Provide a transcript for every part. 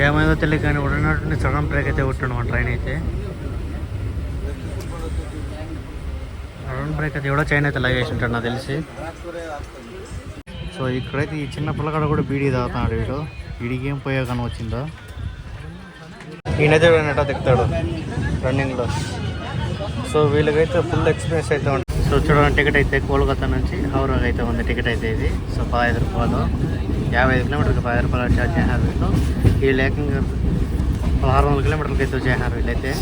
ఏమైందో తెలియదు కానీ ఉన్నట్టు సడన్ బ్రేక్ అయితే కొట్టాడు మన ట్రైన్ అయితే. సడన్ బ్రేక్ అయితే ఎవడో చైన్ అయితే లాగేసి ఉంటాడు నాకు తెలిసి. సో ఇక్కడైతే ఈ చిన్న పిల్లగాడు కూడా బీడీ తాగుతున్నాడు. వీడికి ఏం పోయా కానీ వచ్చిందో. ఈయనైతే వీడనట్టు దిగుతాడు రన్నింగ్లో. సో వీళ్ళకైతే ఫుల్ ఎక్స్పీరియన్స్ అయితే ఉంటుంది. సో చూడండి, టికెట్ అయితే కోల్కతా నుంచి హౌరాకి అయితే ఉంది టికెట్ అయితే ఇది. సో 15 రూపాయలు, 55 కిలోమీటర్కి 15 రూపాయలు ఛార్జ్ చేశారు వీళ్ళు. వీళ్ళు ఏకంగా 1600 కిలోమీటర్లకి అయితే చేశారు వీళ్ళైతే.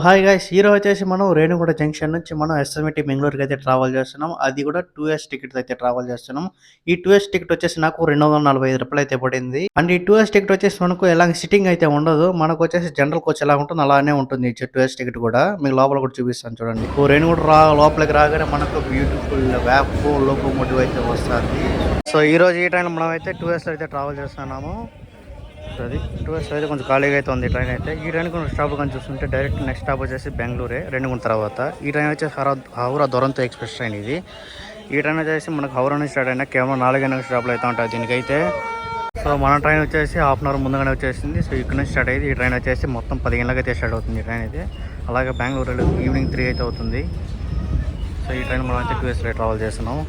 హాయ్ గైస్, ఈరోజు వచ్చేసి మనం రేణిగుంట జంక్షన్ నుంచి మనం ఎస్ఎంటి బెంగళూరుకి అయితే ట్రావెల్ చేస్తున్నాం. అది కూడా 2S టికెట్ అయితే ట్రావెల్ చేస్తున్నాం. ఈ 2S టికెట్ వచ్చేసి నాకు 245 రూపాయలు అయితే పడింది. అండ్ ఈ 2S టికెట్ వచ్చేసి మనకు ఎలాంటి సిట్టింగ్ అయితే ఉండదు. మనకు వచ్చేసి జనరల్ కోచ్ ఎలా ఉంటుంది అలానే ఉంటుంది. 2S టికెట్ కూడా మీకు లోపల కూడా చూపిస్తాను చూడండి. రేణిగుంట లోపలికి రాగానే మనకు బ్యూటిఫుల్ వ్యాప్ లోకోమోటివ్ అయితే వస్తుంది. సో ఈ రోజు ఈ ట్రైన్ మనం అయితే 2S లో అయితే ట్రావెల్ చేస్తున్నాము. అది 2S అయితే కొంచెం ఖాళీగా అయితే ఉంది ట్రైన్ అయితే. ఈ ట్రైన్ కొంచెం స్టాప్ కానీ చూస్తుంటే డైరెక్ట్ నెక్స్ట్ స్టాప్ వచ్చేసి బెంగళూరే రేణిగుంట తర్వాత. ఈ ట్రైన్ వచ్చేసి హౌరా దురంతో ఎక్స్ప్రెస్ ట్రైన్ ఇది. ఈ ట్రైన్ వచ్చేసి మనకు హౌరా నుంచి స్టార్ట్ అయినా కేవలం 4 స్టాప్లు అయితే ఉంటాయి దీనికైతే. సో మన ట్రైన్ వచ్చేసి హాఫ్ అన్ అవర్ ముందుగానే వచ్చేసింది. సో ఇక్కడ నుంచి స్టార్ట్ అయ్యింది. ఈ ట్రైన్ వచ్చేసి మొత్తం 10 గంటలకు అయితే స్టార్ట్ అవుతుంది ఈ ట్రైన్ అయితే. అలాగే బెంగళూరు ఈవినింగ్ 3 అయితే అవుతుంది. సో ఈ ట్రైన్ మనం అయితే 2Sలో ట్రావెల్ చేస్తున్నాం.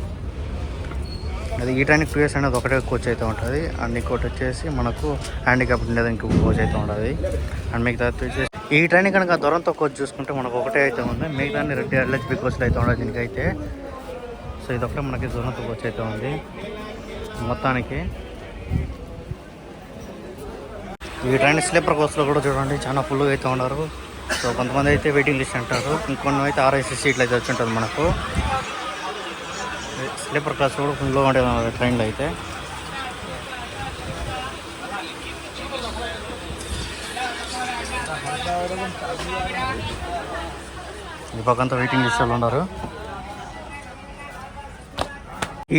అది ఈ ట్రైన్కి 2S అనేది ఒకటే కోచ్ అయితే ఉంటుంది. అండ్ ఇంకోటి వచ్చేసి మనకు హ్యాండిక్యాప్ ఉండేది ఇంకొక కోచ్ అయితే ఉంటుంది. అండ్ మిగతా వచ్చేసి ఈ ట్రైన్ కనుక దురంతో కోచ్ చూసుకుంటే మనకు ఒకటే అయితే ఉంది. మిగతా 2 LHB కోచ్లు అయితే ఉండదు దీనికైతే. సో ఇదొకటే మనకి దురంతో కోచ్ అయితే ఉంది మొత్తానికి. ఈ ట్రైన్ స్లీపర్ కోచ్లో కూడా చూడండి చాలా ఫుల్గా అయితే ఉన్నారు. సో కొంతమంది అయితే వెయిటింగ్ లిస్ట్ అంటారు, ఇంకొన్ని అయితే RIC సీట్లు అయితే వచ్చి ఉంటుంది మనకు. స్లీపర్ క్లాస్ కూడా ఫుల్గా ఉంటుంది ట్రైన్లో అయితే. ఈ పక్కంతా వెయిటింగ్ లిస్ట్ వాళ్ళు ఉన్నారు.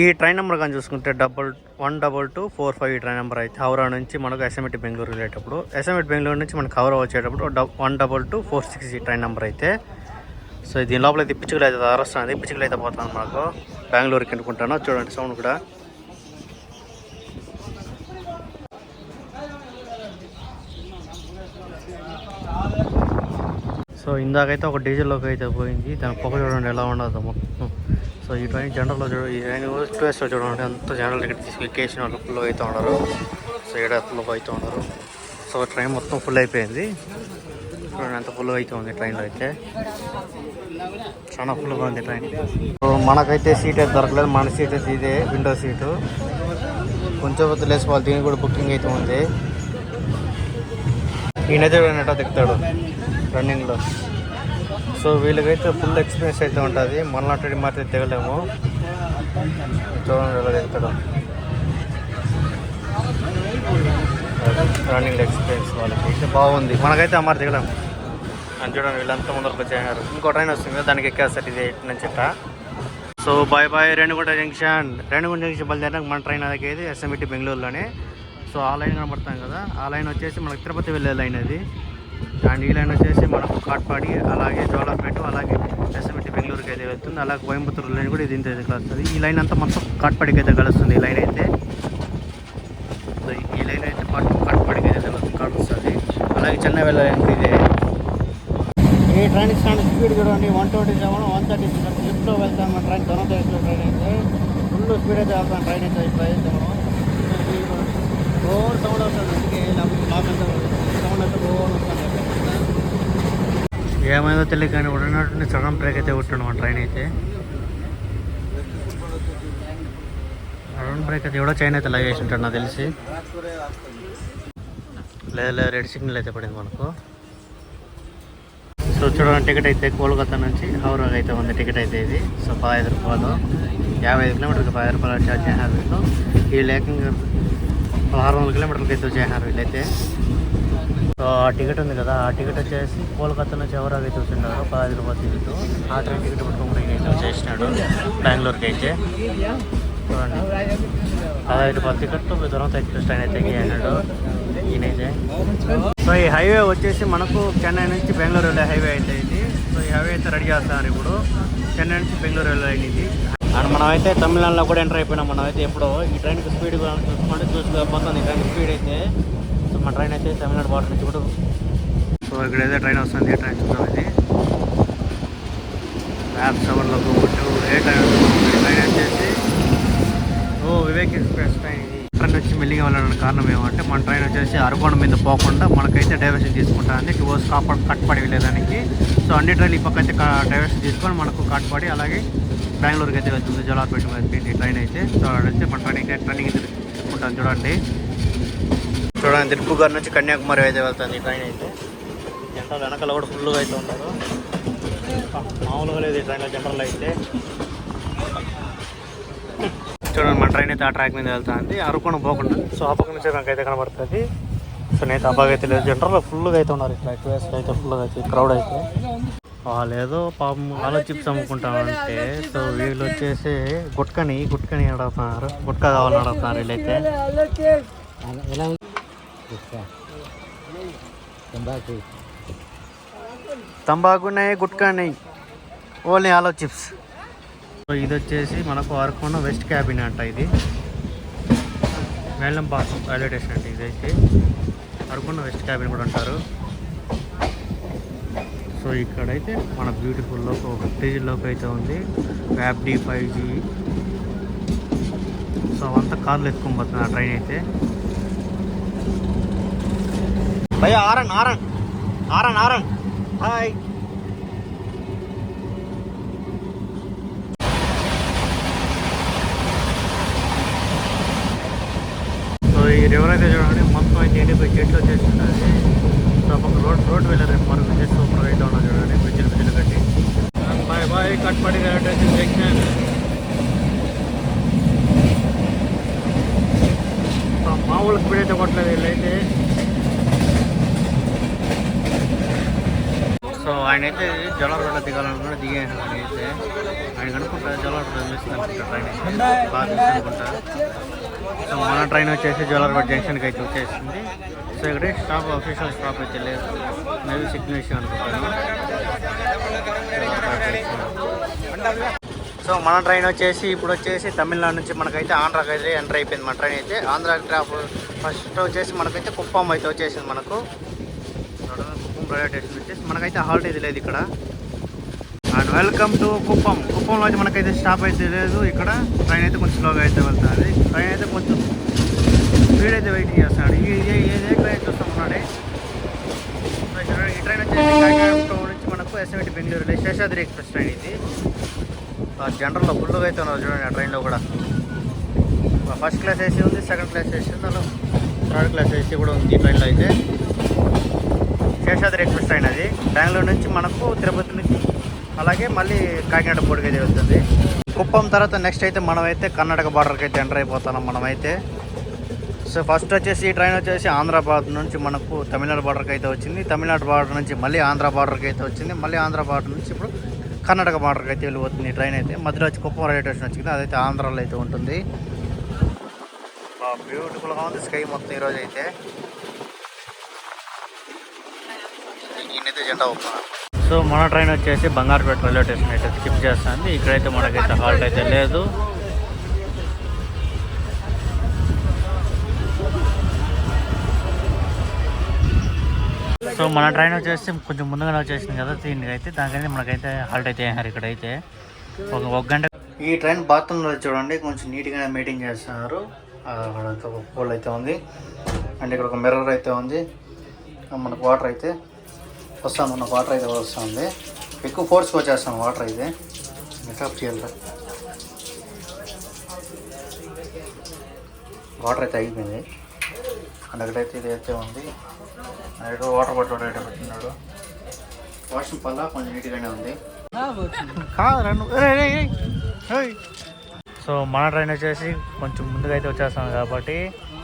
ఈ ట్రైన్ నెంబర్ కానీ చూసుకుంటే 12245 ఈ ట్రైన్ నెంబర్ అయితే హౌరా నుంచి మనకు ఎస్ఎంటి బెంగళూరు వెళ్ళేటప్పుడు, ఎస్ఎంటి బెంగళూరు నుంచి మనకు హౌరా వచ్చేటప్పుడు 12246 ఈ ట్రైన్ నెంబర్ అయితే. సో దీని లోపల అయితే పిచ్చుకలు అయితే అరస్తుంది, పిచ్చుకలు అయితే పోతుంది మనకు బెంగళూరుకి అనుకుంటాను. చూడండి సౌండ్ కూడా. సో ఇందాకైతే ఒక డీజిల్లోకి అయితే పోయింది, దాని పొగ చూడండి ఎలా ఉండదు మొత్తం. సో ఈ ట్రైన్ జనరల్లో ఈ ట్రైన్ 2Sలో చూడండి అంత జనరల్ టికెట్ తీసుకు ఎక్కేసిన వాళ్ళు ఫుల్ అవుతూ ఉన్నారు. సో ఇక్కడ ఫుల్ అవుతూ ఉన్నారు. సో ట్రైన్ మొత్తం ఫుల్ అయిపోయింది చూడండి, ఎంత ఫుల్ అవుతూ ఉంది ట్రైన్లో అయితే. చాలా ఫుల్గా ఉంది ట్రైన్. సో మనకైతే సీట్ అయితే దొరకలేదు. మన సీట్ అయితే ఇదే విండో సీటు. కొంచెం లేసిపోవాలి, దీనికి కూడా బుకింగ్ అయితే ఉంది. ఈయనైతే వీడనట్టు దిగుతాడు రన్నింగ్లో. సో వీళ్ళకైతే ఫుల్ ఎక్స్పీరియన్స్ అయితే ఉంటుంది. మనలాంటి మాత్రం దిగలేము. చూడండి ఎలా దిగుతాడు. రన్నింగ్ ఎక్స్పీరియన్స్ వాళ్ళకి అయితే బాగుంది. మనకైతే అమ్మారు దిగలేము అని చూడండి. వీళ్ళంతా ముందరకు వచ్చేసారు. ఇంకో ట్రైన్ వస్తుంది, దానికి ఎక్కేస్తారు ఇది నుంచి ఇట్లా. సో బాయ్ రేణిగుంట జంక్షన్ బయలుదేరినాక మన ట్రైన్ అదిగేది ఎస్ఎంటి బెంగళూరులోనే. సో ఆ లైన్ కనబడతాం కదా, ఆ లైన్ వచ్చేసి మనకు తిరుపతి వెళ్ళే లైన్ అది. అండ్ ఈ లైన్ వచ్చేసి మనకు కాట్పాడి, అలాగే జోలాపేట, అలాగే ఎస్ఎంటి బెంగళూరుకి అయితే వెళ్తుంది. అలాగే కోయంబత్తూరు లైన్ కూడా ఇది ఇంత కలుస్తుంది. ఈ లైన్ అంతా మొత్తం కాట్పాడికి అయితే కలుస్తుంది ఈ లైన్ అయితే. సో ఈ లైన్ అయితే కాట్పాడికి అయితే కలుస్తుంది. అలాగే చెన్నై వెళ్ళే లైన్ ఇదే. ఈ ట్రైన్ స్పీడ్ చూడండి 127, 136 లిఫ్ట్లో వెళ్తాం. మన ట్రైన్ దురంతో ట్రైన్ అయితే ఫుల్ స్పీడ్ అయితే వెళ్తాం ట్రైన్ అయితే. ఇప్పుడు అయితే మనం ఓవర్ సౌండ్ వస్తుంది, అందుకే సౌండ్ అయితే ఓవర్ వస్తుంది. ఏమైందో తెలియదు కానీ ఉన్నట్టు సడన్ బ్రేక్ అయితే కొట్టాడు మన ట్రైన్ అయితే. సడన్ బ్రేక్ అయితే ఎవడో చైన్ అయితే లాగేసి ఉంటాడు నాకు తెలిసి. లేదా రెడ్ సిగ్నల్ అయితే పడింది మనకు. సో చూడండి, టికెట్ అయితే కోల్కతా నుంచి హౌరాకి అయితే ఉంది టికెట్ అయితే ఇది. సో 15 రూపాయలు, 55 కిలోమీటర్కి 15 రూపాయలు ఛార్జ్ చేశారు వీళ్ళు. వీళ్ళు ఏకంగా 1600 కిలోమీటర్లకి అయితే చేశారు వీళ్ళైతే. సో ఆ టికెట్ ఉంది కదా, ఆ టికెట్ వచ్చేసి కోల్కతా నుంచి హౌరాకి అయితే వచ్చిన్నారు 15 రూపాయలు టికెట్. ఆ ట్రైన్ టికెట్ పట్టుకుని అయితే వచ్చేసినాడు బెంగళూరుకి అయితే. చూడండి 15 రూపాయల టికెట్ దురంతో ఎక్స్ప్రెస్ ట్రైన్ అయితే ఎక్కినాడు ఈయనైతే. సో ఈ హైవే వచ్చేసి మనకు చెన్నై నుంచి బెంగళూరు వెళ్ళే హైవే అయితే ఇది. సో ఈ హైవే అయితే రెడీ చేస్తున్నారు ఇప్పుడు, చెన్నై నుంచి బెంగళూరు వెళ్ళే ఇది. అండ్ మనం అయితే తమిళనాడులో కూడా ఎంటర్ అయిపోయినాం. మనం అయితే ఎప్పుడో ఈ ట్రైన్కి స్పీడ్ చూసుకోకపోతుంది. ఈ ట్రైన్ స్పీడ్ అయితే సో మన ట్రైన్ అయితే తమిళనాడు బార్డర్ నుంచి కూడా. సో ఇక్కడ ఏదో ట్రైన్ వస్తుంది, ట్రైన్ చూద్దాం. ఇది యాప్ 7లో ఏ ట్రైన్ వస్తుంది? ట్రైన్ వచ్చేసి వివేక్ ఎక్స్ప్రెస్ ట్రైన్. ఇది ట్రైన్ వచ్చి మెల్లిగా వెళ్ళడానికి కారణం ఏమంటే మన ట్రైన్ వచ్చేసి అరకోణ మీద పోకుండా మనకైతే డైవర్షన్ తీసుకుంటా ఉంది టువర్స్ కట్పాడి వెళ్ళేదానికి. సో అన్ని ట్రైన్లు ఈ పక్క అయితే డైవర్షన్ తీసుకొని మనకు కట్పాడి అలాగే బెంగళూరుకి అయితే వెళ్తుంది, జలార్పేట వెళ్తుంది ట్రైన్ అయితే. సో అక్కడైతే మన ట్రైన్ తీసుకుంటాను చూడండి. తిరుపూర్ నుంచి కన్యాకుమారి అయితే వెళ్తుంది ఈ ట్రైన్ అయితే. జనరల్ వెనకాల కూడా ఫుల్గా అయితే ఉంటారు, మామూలుగా లేదు ఈ ట్రైన్లో జనరల్ అయితే. చూడండి మన ట్రైన్ అయితే ఆ ట్రాక్ మీద వెళ్తుంది అరకుణ పోకుండా. సో ఆ పక్క నుంచి నాకు అయితే కనబడుతుంది. సో నేనైతే ఆ బాగా అయితే లేదు, జనరల్లో ఫుల్గా అయితే ఉన్నారు ఇట్లా క్యూఎస్లో అయితే ఫుల్గా అయితే క్రౌడ్ అయితే. వాళ్ళు ఏదో పాపం ఆలో చిప్స్ అమ్ముకుంటామంటే సో వీళ్ళు వచ్చేసి గుట్కని అడుగుతున్నారు, గుట్కా కావాలని అడుగుతున్నారు వీళ్ళైతే. తంబాకునే గుట్కాని ఓన్లీ ఆలో చిప్స్. సో ఇది వచ్చేసి మనకు అరకున్న వెస్ట్ క్యాబిన్ అంట. ఇది వేలంపాసం రైల్వే స్టేషన్ అంటే ఇదైతే అరకున్న వెస్ట్ క్యాబిన్ కూడా అంటారు. సో ఇక్కడైతే మన బ్యూటిఫుల్లో ఒక స్టేజ్లోకి అయితే ఉంది వ్యాప్డి 5G. సో అవంతా కార్లు ఎత్తుకొని పోతుంది ఆ ట్రైన్ అయితే. భయ్యా Aaron Aaron Aaron Aaron hi. So ఈ రివర్ అయితే చూడండి మొత్తం అయితే ఎండిపోయి చెట్లు వచ్చేసింది. సో ఒక రోడ్ వెళ్ళారు మరొక బ్రిడ్జెస్ సూపర్ అయితే ఉన్నా చూడండి, బ్రిడ్జిలు కట్టి. Bye bye Katpadi railway station junction. మామూలు స్పీడ్ అయితే కొట్టలేదు వీళ్ళైతే. సో ఆయన అయితే జలార్పేట దిగాలనుకుంటే దిగేసాడు. ఆయన అయితే ఆయన కనుకుంటా జలార్పేట అనుకుంటా ట్రైన్ బాగా అనుకుంటా. సో మన ట్రైన్ వచ్చేసి జలార్పేట జంక్షన్కి అయితే వచ్చేసింది. సో ఇక్కడ స్టాప్ అఫీషియల్ స్టాప్ అయితే లేదు, మేబీ సిగ్నల్ ఇష్యూ అనుకుంటాను. సో మన ట్రైన్ వచ్చేసి ఇప్పుడు వచ్చేసి తమిళనాడు నుంచి మనకైతే ఆంధ్రాకి అయితే ఎంటర్ అయిపోయింది. మన ట్రైన్ అయితే ఆంధ్రా ట్రాప్ ఫస్ట్ వచ్చేసి మనకైతే కుప్పం అయితే వచ్చేసింది. మనకు కుప్పం రైల్వే స్టేషన్ వచ్చేసి మనకైతే హాల్ట్ అయితే లేదు ఇక్కడ. And welcome to Kuppam. కుప్పంలో అయితే మనకైతే స్టాప్ అయితే లేదు. ఇక్కడ ట్రైన్ అయితే కొంచెం స్లోగా అయితే వెళ్తుంది. ట్రైన్ అయితే కొంచెం స్పీడ్ అయితే వెయిటింగ్ చేస్తాడు. ఏ ట్రైన్ చూస్తాం ఉన్నాడే. ఈ ట్రైన్ వచ్చేసి నుంచి మనకు SMT Bengaluru Seshadri express train. ఇది జనరల్లో ఫుల్గా అయితే ఉన్నారు చూడండి. ఆ ట్రైన్లో కూడా ఫస్ట్ క్లాస్ ఏసీ ఉంది, సెకండ్ క్లాస్ ఏసీ ఉంది, అలా థర్డ్ క్లాస్ ఏసీ కూడా ఉంది ఈ ట్రైన్లో అయితే. శేషాద్రి ఎక్స్ప్రెస్ ట్రైన్ అది బెంగళూరు నుంచి మనకు తిరుపతి నుంచి అలాగే మళ్ళీ కాకినాడ పోర్టుకి అయితే వెళ్తుంది. కుప్పం తర్వాత నెక్స్ట్ అయితే మనమైతే కర్ణాటక బార్డర్కి అయితే ఎంటర్ అయిపోతున్నాం మనమైతే. సో ఫస్ట్ వచ్చేసి ఈ ట్రైన్ వచ్చేసి ఆంధ్రాబాద్ నుంచి మనకు తమిళనాడు బార్డర్కి అయితే వచ్చింది. తమిళనాడు బార్డర్ నుంచి మళ్ళీ ఆంధ్ర బార్డర్కి అయితే వచ్చింది. మళ్ళీ ఆంధ్ర బార్డర్ నుంచి ఇప్పుడు కర్ణాటక బార్డర్కి అయితే వెళ్ళిపోతుంది ఈ ట్రైన్ అయితే. మధ్యలో వచ్చి కుప్పం రైల్వే స్టేషన్ వచ్చింది, అదైతే ఆంధ్రాలో అయితే ఉంటుంది. బ్యూటిఫుల్గా ఉంది స్కై మొత్తం ఈరోజు అయితే. ఈయనైతే జెండా ఒప్పుకున్నాను. సో మన ట్రైన్ వచ్చేసి బంగారుపేట రైల్వే స్టేషన్ అయితే స్కిప్ చేస్తుంది. ఇక్కడైతే మనకైతే హాల్ట్ అయితే లేదు. సో మన ట్రైన్ వచ్చేసి కొంచెం ముందుగానే వచ్చేసింది కదా దీనికి అయితే, దానికైతే మనకైతే హాల్ట్ అయితే అయ్యారు ఇక్కడైతే ఒక గంట. ఈ ట్రైన్ బాత్రూంలో చూడండి కొంచెం నీట్గా మెయింటైన్ చేస్తున్నారు. అక్కడ ఒక పోల్ అయితే ఉంది అండ్ ఇక్కడ ఒక మిర్రర్ అయితే ఉంది. మనకు వాటర్ అయితే వస్తుంది, మనకు వాటర్ అయితే వస్తుంది. ఎక్కువ ఫోర్స్గా వచ్చేస్తాం వాటర్ అయితే. మెకప్ చేయాలి, వాటర్ అయితే అయిపోయింది. అండ్ అక్కడైతే ఇది అయితే ఉంది. ఇక్కడ వాటర్ బాటిల్ అయితే పెట్టినాడు. వాషింగ్ పల్ల కొంచెం నీట్గానే ఉంది. సో మన ట్రైన్ వచ్చేసి కొంచెం ముందుగా అయితే వచ్చేస్తాం కాబట్టి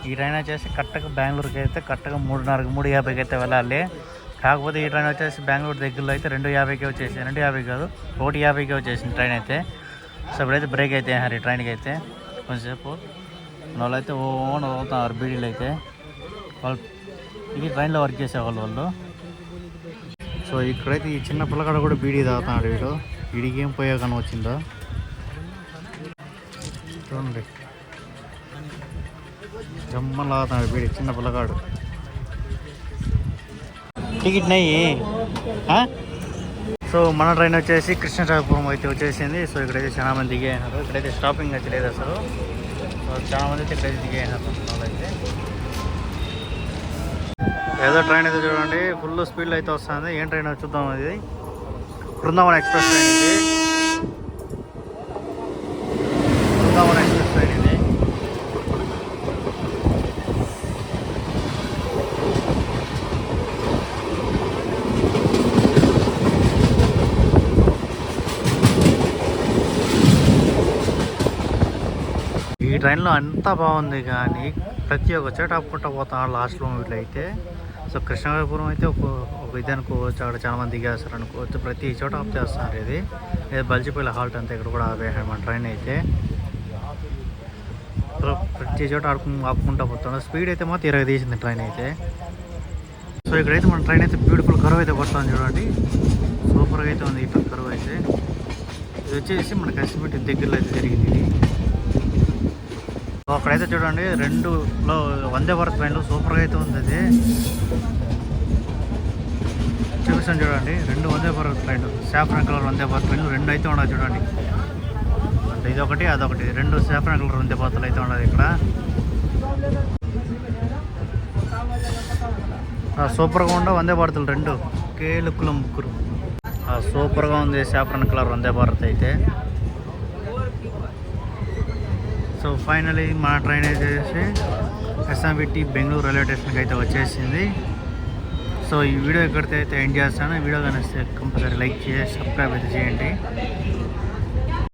ఈ ట్రైన్ వచ్చేసి కరెక్ట్గా బెంగళూరుకి అయితే కరెక్ట్గా 3:50కి అయితే వెళ్ళాలి. కాకపోతే ఈ ట్రైన్ వచ్చేసి బెంగళూరు దగ్గరలో అయితే 2:50కి వచ్చేసి 2:50 కాదు 1:50కి వచ్చేసింది ట్రైన్ అయితే. సో ఇప్పుడైతే బ్రేక్ అయితే ఈ ట్రైన్కి అయితే కొంచెంసేపు వాళ్ళు అయితే ఓన్ అవుతున్నారు బీడీలు అయితే. వాళ్ళు ఇది ట్రైన్లో వర్క్ చేసేవాళ్ళు వాళ్ళు. సో ఇక్కడైతే ఈ చిన్న పిల్లకాడ కూడా బీడీ తాగుతున్నాడు వీడు. వీడికి ఏం పోయాకని వచ్చిందో చూడండి, జమ్మని లాగుతున్నాడు బీడీ చిన్న పిల్లకాడు. టికెట్ నెయ్యి. సో మన ట్రైన్ వచ్చేసి కృష్ణరాజపురం అయితే వచ్చేసింది. సో ఇక్కడైతే చాలా మంది దిగేసినారు. ఇక్కడైతే స్టాపింగ్ అయితే లేదు అసలు. సో చాలా మంది అయితే ఇక్కడైతే దిగేసినారు అయితే. ఏదో ట్రైన్ అయితే చూడండి ఫుల్ స్పీడ్లో అయితే వస్తుంది. ఏం ట్రైన్ చూద్దాం. ఇది బృందావన్ ఎక్స్ప్రెస్ ట్రైన్. ఇది బృందావన్ ఎక్స్ప్రెస్ ట్రైన్. ఇది ఈ ట్రైన్లో అంతా బాగుంది కానీ ప్రతి ఒక్క చోట ఆపుకుంటా పోతాను లాస్ట్లో వీళ్ళు అయితే. సో కృష్ణరాజపురం అయితే ఒక ఇది అనుకోవచ్చు. అక్కడ చాలా మంది దిగేస్తారు అనుకోవచ్చు. ప్రతి చోట ఆఫ్ చేస్తున్నారు. ఇది బల్చిపల్లి హాల్ట్ అంతా ఇక్కడ కూడా ఆపేసాడు మన ట్రైన్ అయితే. ప్రతి చోట ఆపుకుంటా పోతాను. స్పీడ్ అయితే మాత్రం 20 తీసింది ట్రైన్ అయితే. సో ఇక్కడైతే మన ట్రైన్ అయితే బ్యూటిఫుల్ కర్వ్ అయితే కొడుతుంది చూడండి. సూపర్గా అయితే ఉంది ఇట్లా కర్వ్ అయితే. ఇది వచ్చేసి మన కసిపెట్టి దగ్గరలో అయితే జరిగింది ఇది. అక్కడైతే చూడండి 2లో వందే భారత్ ట్రైన్లు సూపర్గా అయితే ఉంది. అది చూపిస్తాను చూడండి. 2 వందే భారత్ ట్రైన్లు, సాఫ్రాన్ కలర్ వందే భారత్ ట్రైన్లు 2 అయితే ఉండదు చూడండి. అంటే ఇదొకటి అదొకటి 2 సాఫ్రాన్ కలర్ వందే భారత్లు అయితే ఉండదు ఇక్కడ. సూపర్గా ఉండ వందే భారత్లు 2 ఒకే లుక్లో ముగ్గురు. సూపర్గా ఉంది సాఫ్రాన్ కలర్ వందే భారత్ అయితే. సో ఫైనలీ మన ట్రైన్ వచ్చేసి ఎస్ఎంబిటి బెంగళూరు రైల్వే స్టేషన్కి అయితే వచ్చేసింది. సో ఈ వీడియో ఎక్కడితే అయితే ఎండ్ చేస్తాను. ఈ వీడియో కనిస్తే కంపల్సరీ లైక్ చేసి సబ్స్క్రైబ్ అయితే చేయండి.